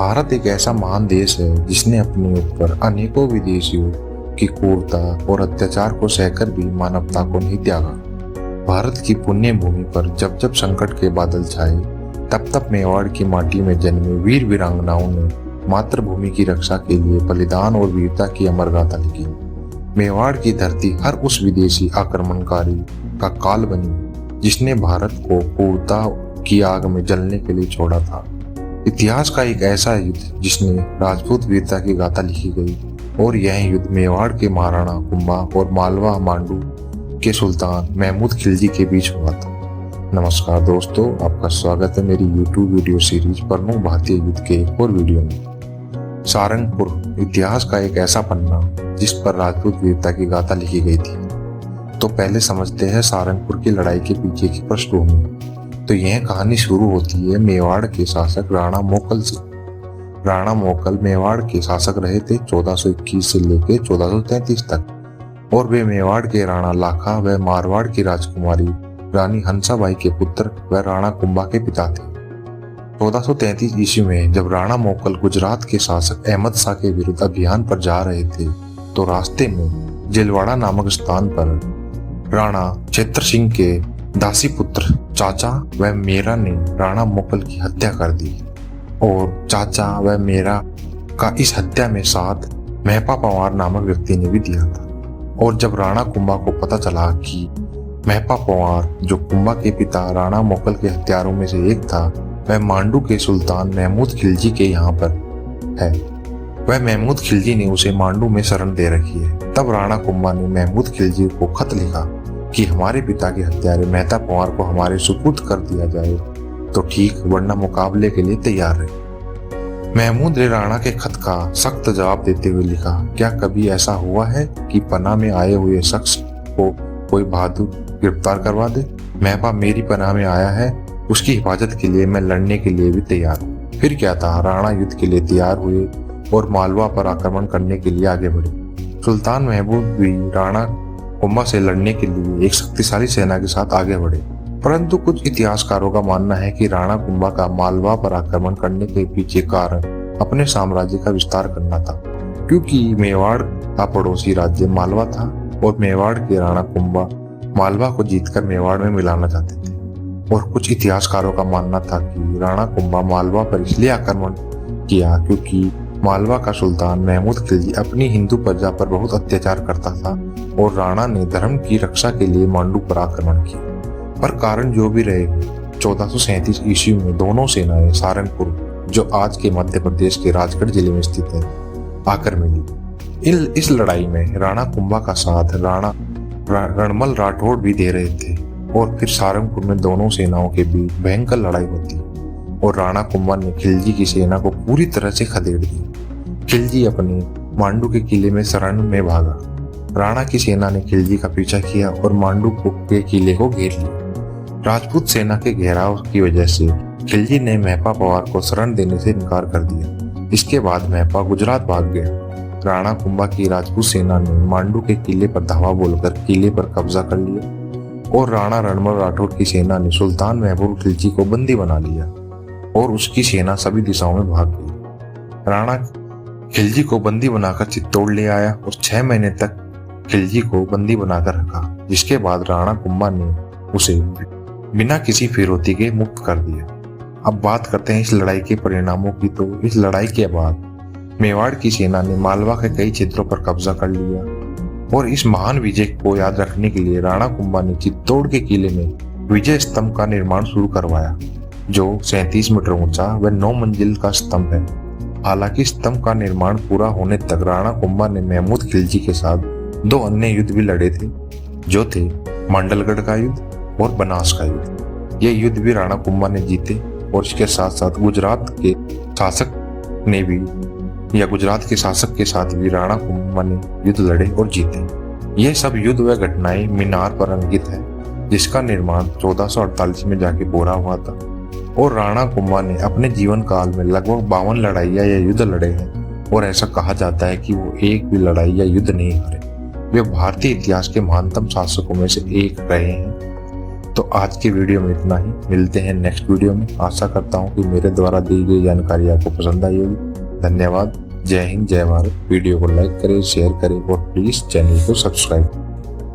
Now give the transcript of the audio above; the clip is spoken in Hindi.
भारत एक ऐसा महान देश है जिसने अपने ऊपर अनेकों विदेशियों की क्रूरता और अत्याचार को सहकर भी मानवता को नहीं त्यागा। भारत की पुण्य भूमि पर जब जब संकट के बादल छाए, तब तब मेवाड़ की माटी में जन्मे वीर वीरांगनाओं ने मातृभूमि की रक्षा के लिए बलिदान और वीरता की अमर गाथा लिखी। मेवाड़ की धरती हर उस विदेशी आक्रमणकारी का काल बनी जिसने भारत को क्रूरता की आग में जलने के लिए छोड़ा था। इतिहास का एक ऐसा युद्ध जिसने राजपूत वीरता की गाथा लिखी गई, और यह युद्ध मेवाड़ के महाराणा कुंभा और मालवा मांडू के सुल्तान महमूद खिलजी के बीच हुआ था। नमस्कार दोस्तों, आपका स्वागत है मेरी YouTube वीडियो सीरीज प्रमुख भारतीय युद्ध के एक और वीडियो में। सारंगपुर इतिहास का एक ऐसा पन्ना जिस पर राजपूत वीरता की गाथा लिखी गई थी। तो पहले समझते हैं सारंगपुर की लड़ाई के पीछे की पृष्ठभूमि। तो यह कहानी शुरू होती है मेवाड़ के शासक राणा मोकल से। राणा मोकल मेवाड़ के शासक रहे थे 1421 से लेकर 1433 तक, और वे मेवाड़ के राणा लाखा व मारवाड़ की राजकुमारी रानी हंसाबाई के पुत्र व राणा कुंभा के पिता थे। 1433 ईस्वी में जब राणा मोकल गुजरात के शासक अहमद शाह के विरुद्ध अभियान पर जा रहे थे, तो रास्ते में जिलवाड़ा नामक स्थान पर राणा क्षेत्र सिंह के दासी पुत्र चाचा व मेरा ने राणा मोकल की हत्या कर दी, और चाचा व मेरा का इस हत्या में साथ महपा पंवार नामक व्यक्ति ने भी दिया था। और जब राणा कुंभा को पता चला कि महपा पंवार, जो कुंभा के पिता राणा मोकल के हत्यारों में से एक था, वह मांडू के सुल्तान महमूद खिलजी के यहाँ पर है, वह महमूद खिलजी ने उसे मांडू में शरण दे रखी है, तब राणा कुंभा ने महमूद खिलजी को खत लिखा कि हमारे पिता के हत्यारे मेहता पंवार को हमारे सुपुर्द कर दिया जाए तो ठीक, वरना मुकाबले के लिए तैयार रहे। महमूद ने राणा के खत का सख्त जवाब देते हुए लिखा, क्या कभी ऐसा हुआ है कि पनाह में आए हुए शख्स को कोई बहादुर गिरफ्तार करवा दे? महपा मेरी पनाह में आया है, उसकी हिफाजत के लिए मैं लड़ने के लिए भी तैयार हूँ। फिर क्या था, राणा युद्ध के लिए तैयार हुए और मालवा पर आक्रमण करने के लिए आगे बढ़े। सुल्तान महमूद भी राणा कुंभा से लड़ने के लिए एक शक्तिशाली सेना के साथ आगे बढ़े, परंतु कुछ इतिहासकारों का मानना है कि राणा कुंभा का मालवा पर आक्रमण करने के पीछे कारण अपने साम्राज्य का विस्तार करना था, क्योंकि मेवाड़ का पड़ोसी राज्य मालवा था और मेवाड़ के राणा कुंभा मालवा को जीतकर मेवाड़ में मिलाना चाहते थे। और कुछ इतिहासकारों का मानना था कि राणा कुंभा मालवा पर इसलिए आक्रमण किया क्योंकि मालवा का सुल्तान महमूद खिलजी अपनी हिंदू प्रजा पर बहुत अत्याचार करता था, और राणा ने धर्म की रक्षा के लिए मांडू पर आक्रमण किया। पर कारण जो भी रहे हो, 1437 ईस्वी में दोनों सेनाएं सारंगपुर, जो आज के मध्य प्रदेश के राजगढ़ जिले में स्थित है, आकर मिली। इस लड़ाई में राणा कुंभा का साथ राणा रणमल राठौड़ भी दे रहे थे, और फिर सारंगपुर में दोनों सेनाओं के बीच भयंकर लड़ाई होती, और राणा कुंभा ने खिलजी की सेना को पूरी तरह से खदेड़ दिया। खिलजी अपने मांडू के किले में शरण में भागा। राणा की सेना ने खिलजी का पीछा किया और मांडू के किले को घेर लिया। राजपूत सेना के घेराव की वजह से खिलजी ने महपा पंवार को शरण देने से इनकार कर दिया। इसके बाद महपा गुजरात भाग गया। राणा कुंभा की राजपूत सेना ने मांडू के किले पर धावा बोलकर किले पर कब्जा कर लिया, और राणा रणमल राठौड़ की सेना ने सुल्तान महमूद खिलजी को बंदी बना लिया, और उसकी सेना सभी दिशाओं में भाग गई। राणा खिलजी को बंदी बनाकर चित्तौड़ ले आया और 6 महीने तक खिलजी को बंदी बनाकर रखा, जिसके बाद राणा कुंभा ने उसे बिना किसी फिरौती के मुक्त कर दिया। अब बात करते हैं इस लड़ाई के परिणामों की। तो इस लड़ाई के बाद मेवाड़ की सेना ने मालवा के कई क्षेत्रों पर कब्जा कर लिया, और इस महान विजय को याद रखने के लिए राणा कुंभा ने चित्तौड़ के किले में विजय स्तंभ का निर्माण शुरू करवाया, जो 37 मीटर ऊंचा व 9 मंजिल का स्तंभ है। हालांकि स्तंभ का निर्माण पूरा होने तक राणा कुंभा ने महमूद खिलजी के साथ 2 अन्य युद्ध भी लड़े थे, जो थे मंडलगढ़ का युद्ध और बनास का युद्ध। ये युद्ध भी राणा कुंभा ने जीते, और इसके साथ साथ गुजरात के शासक के साथ भी राणा कुंभा ने युद्ध लड़े और जीते। ये सब युद्ध व घटनाएं मीनार पर अंकित है, जिसका निर्माण 1448 में जाके पूरा हुआ था। और राणा कुंभा ने अपने जीवन काल में लगभग 52 लड़ाइयाँ या युद्ध लड़े हैं, और ऐसा कहा जाता है कि वो एक भी लड़ाई या युद्ध नहीं हारे। वे भारतीय इतिहास के महानतम शासकों में से एक रहे हैं। तो आज की वीडियो में इतना ही। मिलते हैं नेक्स्ट वीडियो में। आशा करता हूँ कि मेरे द्वारा दी गई जानकारी आपको पसंद आई होगी। धन्यवाद। जय हिंद, जय भारत। वीडियो को लाइक करें, शेयर करें और प्लीज चैनल को सब्सक्राइब करें।